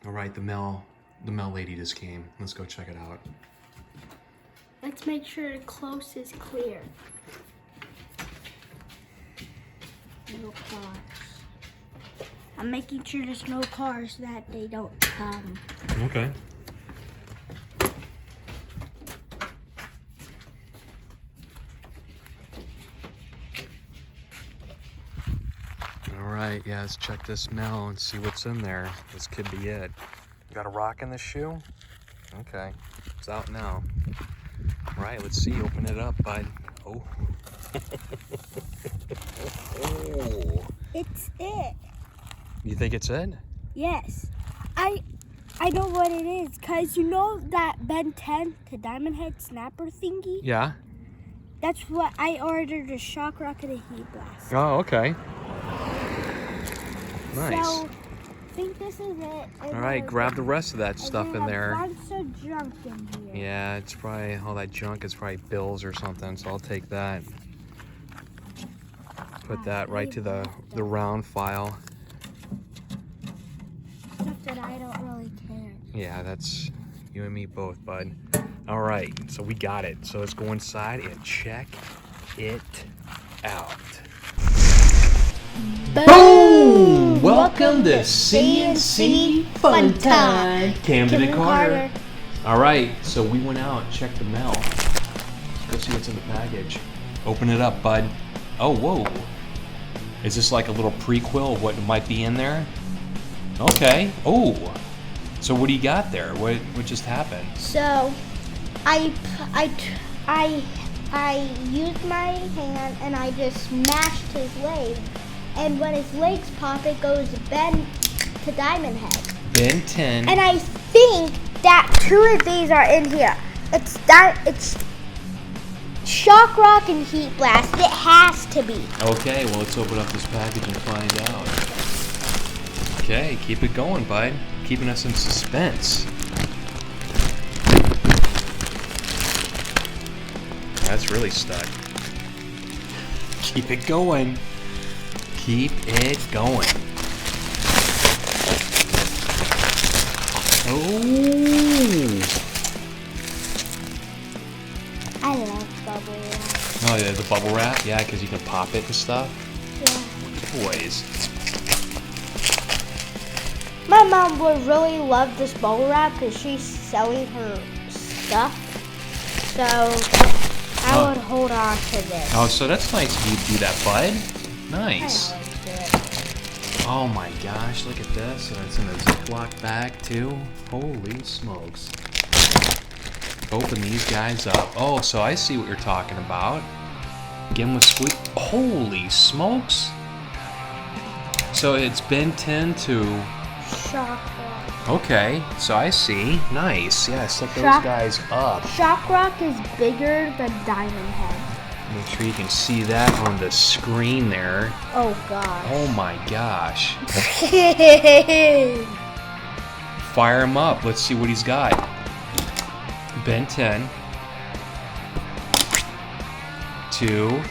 All right, the mail lady just came. Let's go check it out. Let's make sure the close is clear. No cars. I'm making sure there's no cars that they don't come. Okay. All right, yeah, let's check this mail and see what's in there. This could be it. You got a rock in the shoe? Okay, it's out now. All right, let's see. Open it up, bud. Oh. Oh. It's it. You think it's it? Yes. I know what it is, cause you know that Ben 10 to Diamond Head snapper thingy? Yeah. That's what I ordered, a shock rocket and a heat blast. Oh, okay. Nice. So, I think this is it. All right, grab the rest of that stuff in there. A bunch of junk in here. Yeah, it's probably all that junk is probably bills or something, so I'll take that. Put that right to the round file. Stuff that I don't really care. Yeah, that's you and me both, bud. All right, so we got it. So let's go inside and check it out. Boom! Welcome to CNC Fun Time. Camden and Carter. All right, so we went out and checked the mail. Let's go see what's in the package. Open it up, bud. Oh, whoa. Is this like a little prequel of what might be in there? Okay. Oh. So what do you got there? What just happened? So, I used my hand and I just smashed his leg. And when his legs pop, it goes Ben to Diamond Head. Ben 10. And I think that 2 of these are in here. It's Shock Rock and Heat Blast. It has to be. Okay, well, let's open up this package and find out. Okay, keep it going, bud. Keeping us in suspense. That's really stuck. Keep it going. Keep it going. Oh! I love bubble wrap. Oh, yeah, the bubble wrap? Yeah, because you can pop it and stuff. Yeah. Toys. My mom would really love this bubble wrap because she's selling her stuff. So I would hold on to this. Oh, so that's nice of you to do that, bud. Nice. I always do it. Oh my gosh, look at this. And it's in a Ziploc bag too. Holy smokes. Open these guys up. Oh, so I see what you're talking about. Give them a squeak. Holy smokes. So it's Ben 10 to... Shock Rock. Okay, so I see. Nice. Yeah, set those guys up. Shock Rock is bigger than Diamond Head. Make sure you can see that on the screen there. Oh gosh. Oh my gosh. Fire him up. Let's see what he's got. Ben 10 to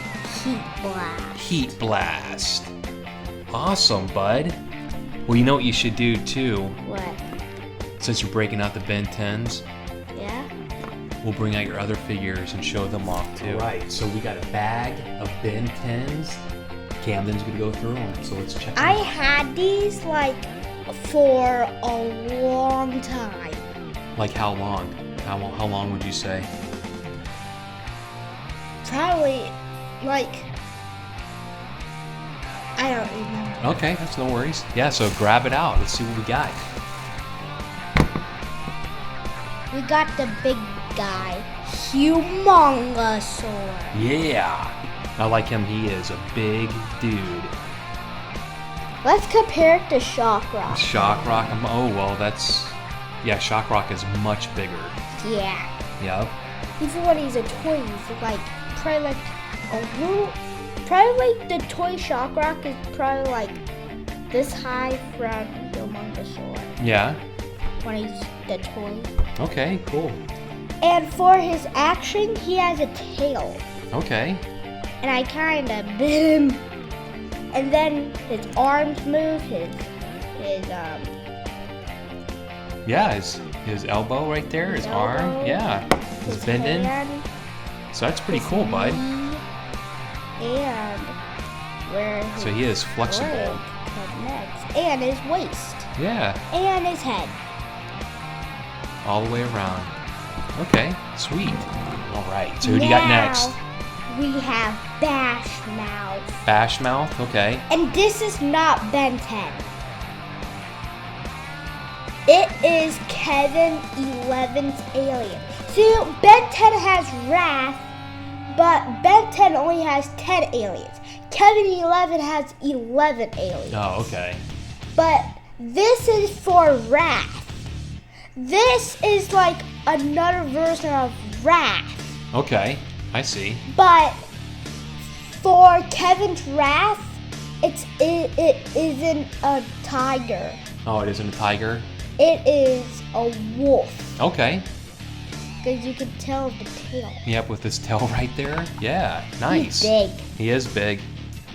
Heat Blast. Heat Blast. Awesome, bud. Well, you know what you should do too? What? Since you're breaking out the Ben 10s, Yeah? we'll bring out your other figures and show them off too. All right, so we got a bag of Ben 10s. Camden's gonna go through them, so let's check them I out. had these like for a long time. Like how long? How long would you say? Probably like, I don't remember. Okay, that's no worries. Yeah, so grab it out. Let's see what we got. We got the big guy, Humongosaur. Yeah, I like him. He is a big dude. Let's compare it to Shock Rock. Shock Rock. Oh well, yeah. Shock Rock is much bigger. Yeah. Yep. Even when he's a toy, he's like probably like a little. Probably like the toy Shock Rock is probably like this high from Humongosaur Yeah. when he's the toy. Okay. Cool. And for his action, he has a tail. Okay. And I kind of bit him. And then his arms move, Yeah, his elbow right there, his arm. Yeah, he's bending. Hand, So that's pretty cool, bud. And where his So he is flexible. leg connects. And his waist. Yeah, And his head. all the way around. Okay, sweet. All right, so who do you got next? We have Bash Mouth. Bash Mouth, okay. And this is not Ben 10. It is Kevin 11's alien. See, Ben 10 has Wrath, but Ben 10 only has 10 aliens. Kevin 11 has 11 aliens. Oh, okay. But this is for Wrath. This is like another version of Wrath. Okay, I see. But for Kevin's Wrath, it isn't a tiger. Oh, it isn't a tiger? It is a wolf. Okay. Because you can tell the tail. Yep, with his tail right there. Yeah, nice. He's big. He is big.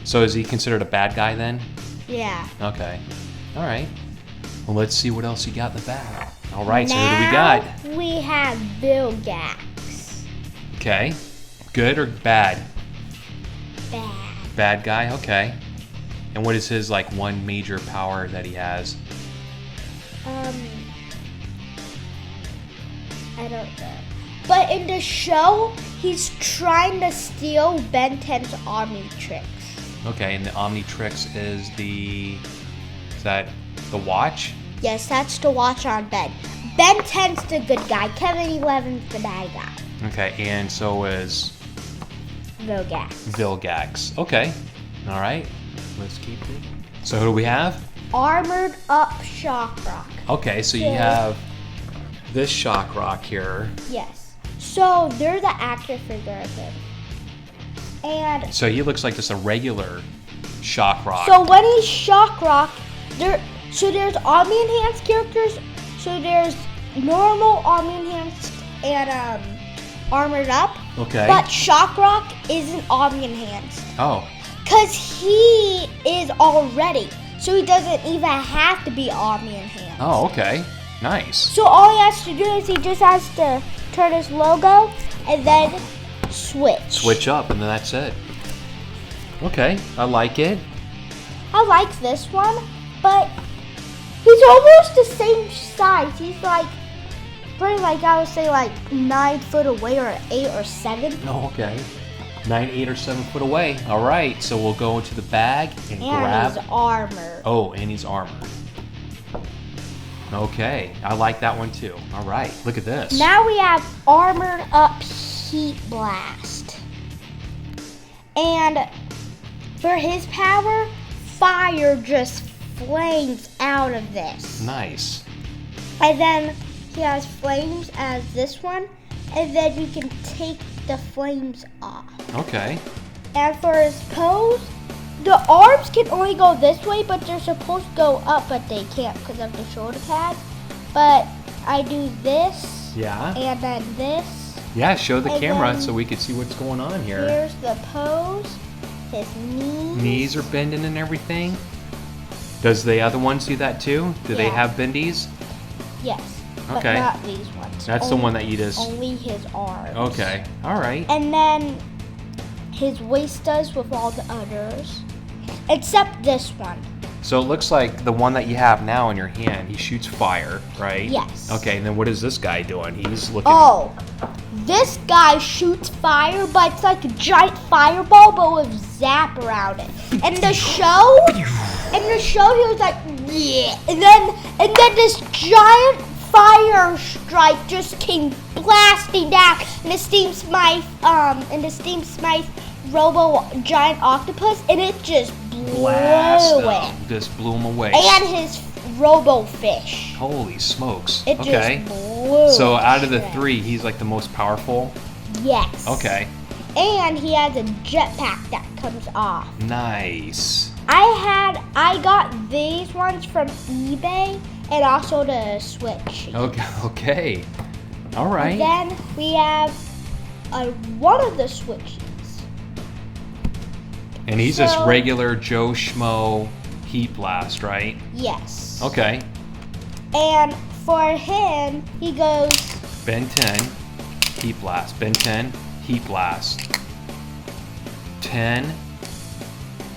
So is he considered a bad guy then? Yeah. Okay. All right. Well, let's see what else you got in the bag. All right, so who do we got? Now we have Bill Gax. Okay. Good or bad? Bad. Bad guy, okay. And what is his, like, one major power that he has? I don't know. But in the show, he's trying to steal Ben 10's Omnitrix. Okay, and the Omnitrix is that the watch? Yes, that's to watch on Ben. Ben 10's the good guy. Kevin 11's the bad guy. Okay, and so is Vilgax. Vilgax. Okay. All right. Let's keep it. So who do we have? Armored up Shockrock. Okay, so you Yeah. have this shock rock here. Yes. So they're the action figure of him. And So he looks like just a regular shock rock. so when he's Shockrock, there's Omni Enhanced characters. So there's normal Omni Enhanced and Armored Up. Okay. But Shockrock isn't Omni Enhanced. Oh, Because he is already. So he doesn't even have to be Omni Enhanced. oh, okay. Nice. So all he has to do is he just has to turn his logo and then switch. Switch up, and then that's it. Okay, I like it. I like this one, but he's almost the same size. He's like, pretty like I would say like 9 foot away or 8 or 7. Oh, okay. 9, 8, or 7 foot away. All right, so we'll go into the bag and And grab. his armor. Oh, and he's armored. Okay, I like that one too. All right, look at this. Now we have Armored Up Heat Blast. And for his power, fire just flames out of this. Nice. And then he has flames as this one. And then you can take the flames off. Okay. And for his pose, the arms can only go this way, but they're supposed to go up, but they can't because of the shoulder pads. But I do this, Yeah. and then this. Yeah, show the And camera then so we can see what's going on here. Here's the pose. His knees. Knees are bending and everything. Does the other ones do that too? Do they Yeah. have bendies? Yes, but Okay. not these ones. That's the one that you just. Only his arms. Okay. All right. And then his waist does with all the others, except this one. So it looks like the one that you have now in your hand, he shoots fire, right? Yes. Okay, and then what is this guy doing? He's looking. Oh, this guy shoots fire, but it's like a giant fireball, but with zap around it. And the show, he was like, yeah, and then this giant fire strike just came blasting down, and the Steam Smythe, Robo Giant Octopus, and it just Blast blew them. it. Just blew him away. And his Robo Fish. Holy smokes. It okay. just blew. So out of the shreds. 3, he's like the most powerful. Yes. Okay. And he has a jetpack that comes off. Nice. I got these ones from eBay and also the Switch. Okay. Okay. All right. And then we have one of the Switches. And he's just So- regular Joe Schmo Heat Blast, right? Yes. Okay. And for him, he goes Ben 10, heat blast. Ben 10, heat blast. 10,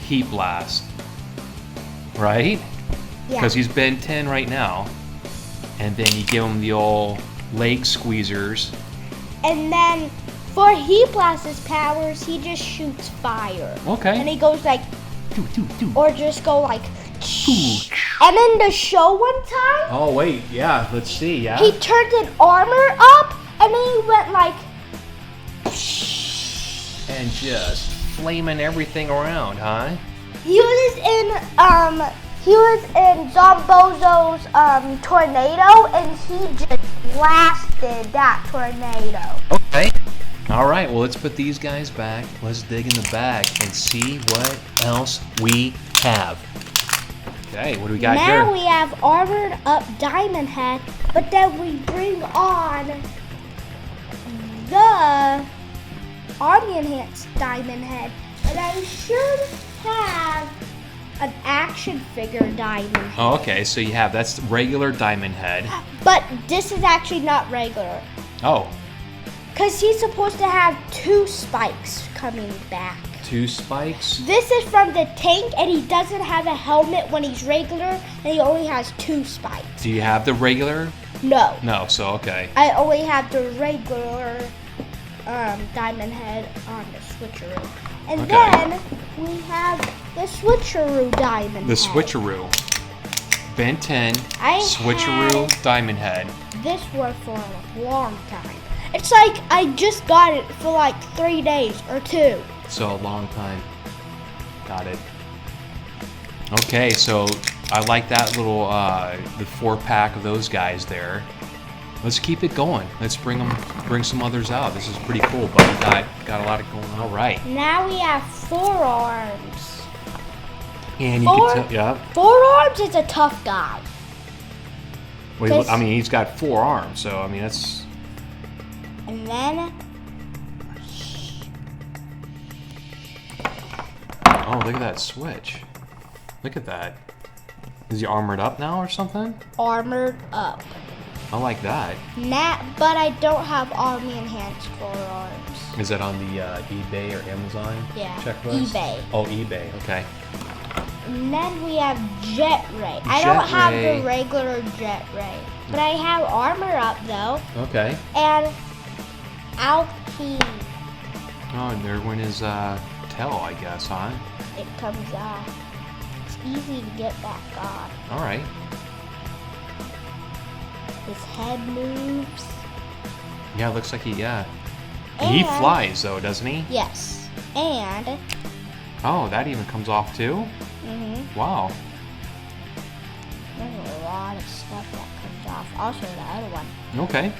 heat blast. Right? yeah. Because he's Ben 10 right now. And then you give him the old leg squeezers. And then for Heat Blast's powers, he just shoots fire. Okay. And he goes like, Do. or just go like, and in the show one time, Oh, wait. Yeah, let's see. Yeah. he turned his armor up, and then he went like, And just flaming everything around, huh? he was in Zombozo's tornado, and he just blasted that tornado. Okay. All right, well, let's put these guys back. Let's dig in the bag and see what else we have. Okay, what do we got here? Now we have armored up Diamond Head, but then we bring on the Army Enhanced Diamond Head. And I should have an action figure Diamond Head. Oh, okay, so you have, that's regular Diamond Head. But this is actually not regular. Oh, Because he's supposed to have 2 spikes coming back. 2 spikes. This is from the tank, and he doesn't have a helmet when he's regular, and he only has 2 spikes. Do you have the regular? No. No, so okay. I only have the regular Diamond Head on the switcheroo. And Okay. then we have the switcheroo Diamond The Head. switcheroo. Ben 10, I switcheroo had Diamond Head. this one for a long time. It's like I just got it for like 3 days or 2. So a long time. Got it. Okay, so I like that little the 4-pack of those guys there. Let's keep it going. Let's bring some others out. This is pretty cool, but we got a lot of going on. All right. Now we have 4 arms. And you Four? can tell, yeah. 4 arms is a tough guy. Wait, I mean, he's got 4 arms, so I mean that's. And then Oh, look at that switch. Look at that. Is he armored up now or something? armored up. I like that. But I don't have Army Enhanced 4 arms. Is that on the eBay or Amazon Yeah, checklist? eBay. Oh, eBay. Okay. And then we have Jet Ray. I Jet don't have Ray. the regular Jet Ray. But I have armor up though. Okay. And Alpine. Oh, and there went his tail, I guess, huh? It comes off. It's easy to get back on. All right. His head moves. Yeah, it looks like he he And- flies though, doesn't he? Yes. And Oh, that even comes off too? Wow. there's a lot of stuff that comes off. I'll show the other one. Okay.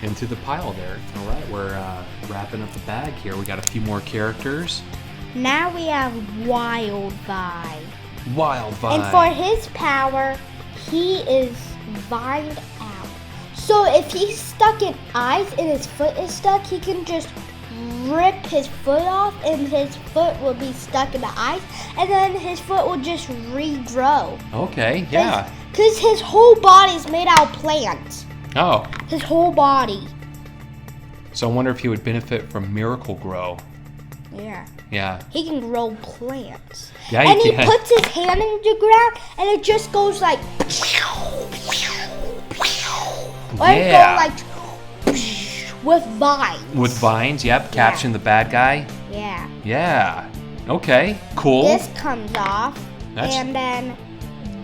Into the pile there. All right, we're wrapping up the bag here. We got a few more characters. Now we have Wildvine. Wildvine. And for his power, he is vined out. So if he's stuck in ice and his foot is stuck, he can just rip his foot off and his foot will be stuck in the ice, and then his foot will just regrow. Okay, yeah. Because his whole body is made out of plants. Oh, His whole body. so I wonder if he would benefit from Miracle Grow. Yeah. Yeah. He can grow plants. Yeah, And he can. puts his hand in the ground and it just goes like. Or it Yeah. goes like. With vines. With vines, yep, catching the bad guy. Yeah. Yeah. Okay, cool. This comes off. That's- And then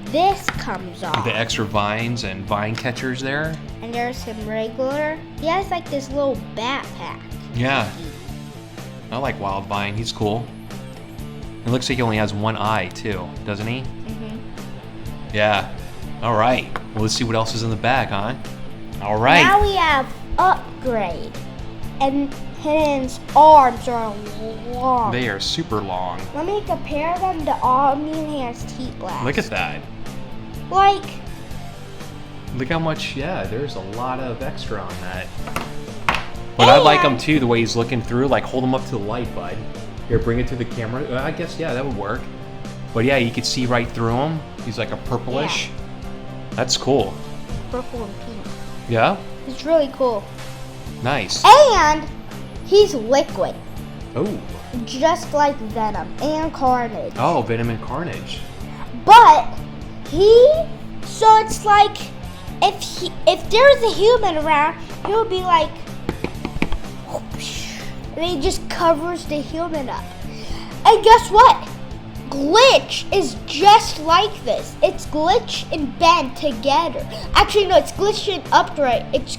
this comes off. The extra vines and vine catchers there. And there's some regular. He has like this little backpack. Yeah. I like Wildvine. He's cool. It looks like he only has one eye too, doesn't he? Yeah. All right. Well, let's see what else is in the bag, huh? All right. Now we have Upgrade. And his arms are long. They are super long. Let me compare them to Army Enhanced Heat Blast. Look at that. Like, Look how much, yeah, there's a lot of extra on that. But I like him too, the way he's looking through. Like, hold him up to the light, bud. Here, bring it to the camera. I guess, yeah, that would work. But yeah, you could see right through him. He's like a purplish. That's cool. Purple and pink. Yeah? It's really cool. Nice. And he's liquid. Oh. Just like Venom and Carnage. Oh, Venom and Carnage. But so it's like if there's a human around, he'll be like, and he just covers the human up. And guess what? Glitch is just like this. It's Glitch and Ben together. Actually, no, it's Glitch and Upgrade. It's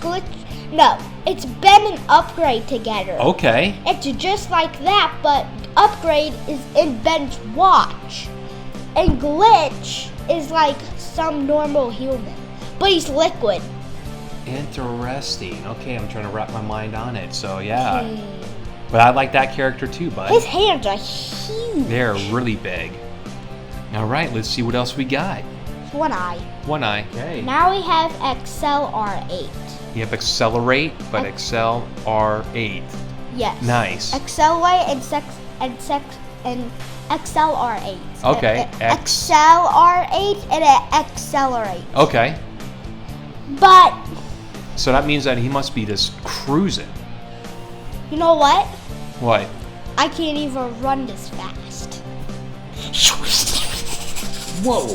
Ben and Upgrade together. Okay. It's just like that, but Upgrade is in Ben's watch. And Glitch is like some normal human. But he's liquid. Interesting. Okay, I'm trying to wrap my mind on it. So, yeah. Okay. But I like that character too, bud. His hands are huge. They're really big. All right, let's see what else we got. One eye. One eye. Okay. Now we have XLR8. You have Accelerate, but Excel R8. Yes. Nice. Accelerate and XLR8. Okay. XLR8 and it accelerates. Okay. But So that means that he must be just cruising. you know what? What? I can't even run this fast. Whoa.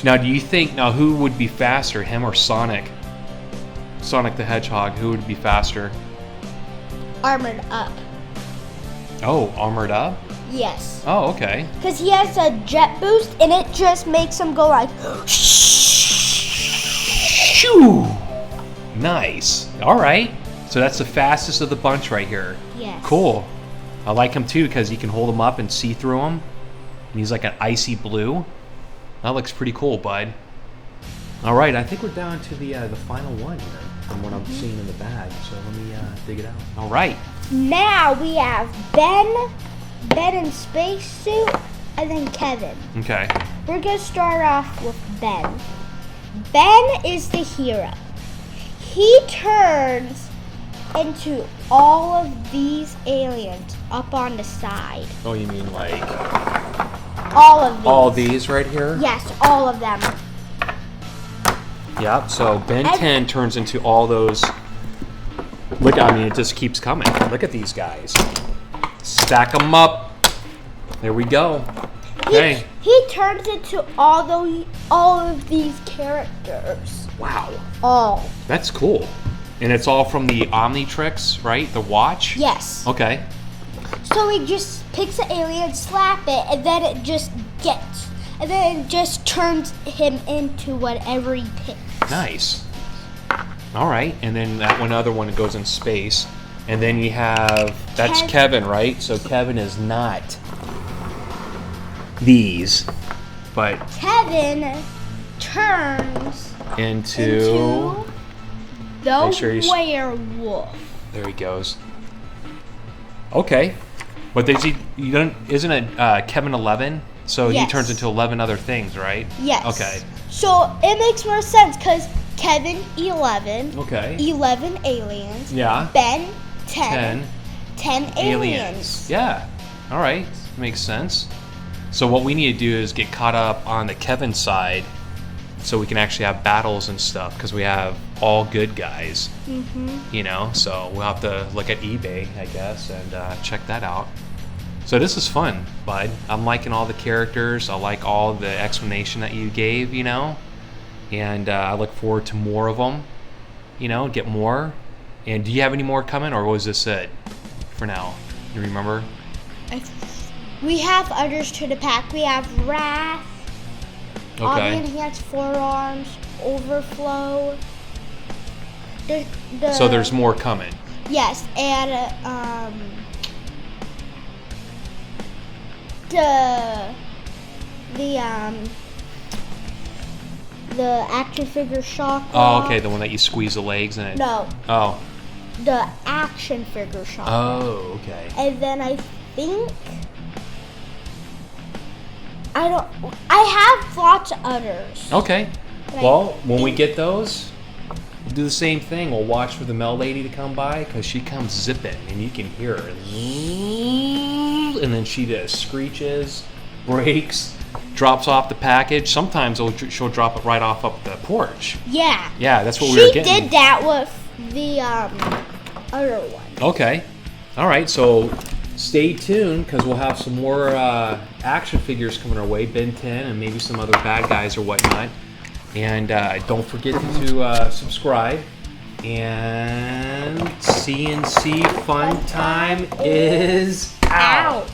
Now, do you think, who would be faster, him or Sonic? Sonic the Hedgehog, who would be faster? Armored up. Oh, armored up? Yes. Oh, okay. Because he has a jet boost and it just makes him go like. Shoo! Nice. All right. So that's the fastest of the bunch right here. Yes. Cool. I like him too because you can hold him up and see through him. And he's like an icy blue. That looks pretty cool, bud. All right, I think we're down to the final one here from what I'm seeing in the bag. So let me dig it out. All right. Now we have Ben in spacesuit, and then Kevin. Okay. We're gonna start off with Ben. Ben is the hero. He turns into all of these aliens up on the side. Oh, you mean like All of these. all these right here? Yes, all of them. Yep. So Ben 10 turns into all those. Look, it just keeps coming. Look at these guys. Stack them up. There we go. Okay. He turns into all of these characters. Wow. All. That's cool. And it's all from the Omnitrix, right? The watch? Yes. Okay. So he just picks an alien, slap it, and then it just turns him into whatever he picks. Nice. All right. And then that other one goes in space. And then you have, that's Kevin, right? So Kevin is not these, but Kevin turns into the Make sure you werewolf. there he goes. Okay. But isn't it Kevin 11? So he Yes. turns into 11 other things, right? Yes. Okay. So it makes more sense because Kevin 11. Okay. 11 aliens. Yeah. Ben 10. 10 aliens. Yeah. All right. Makes sense. So what we need to do is get caught up on the Kevin side so we can actually have battles and stuff because we have all good guys. Mm-hmm. So we'll have to look at eBay, I guess, and check that out. So this is fun, bud. I'm liking all the characters. I like all the explanation that you gave, and I look forward to more of them, get more. And do you have any more coming, or was this it for now? You remember? We have others to the pack. We have Wrath, all the enhanced forearms, Overflow. So there's more coming. Yes, and the action figure Shock. Oh, okay, the one that you squeeze the legs in it. No. Oh. The action figure Shock. Oh, okay. And then I think I have lots of others. Okay. But Well, when we get those, we'll do the same thing. We'll watch for the Mel lady to come by because she comes zipping and you can hear her. And then she just screeches, brakes, drops off the package. Sometimes she'll drop it right off up the porch. Yeah. Yeah, that's what we were getting. She did that with the other one. Okay. All right, so stay tuned because we'll have some more action figures coming our way, Ben 10 and maybe some other bad guys or whatnot. And don't forget to subscribe. And CNC Fun Time is out.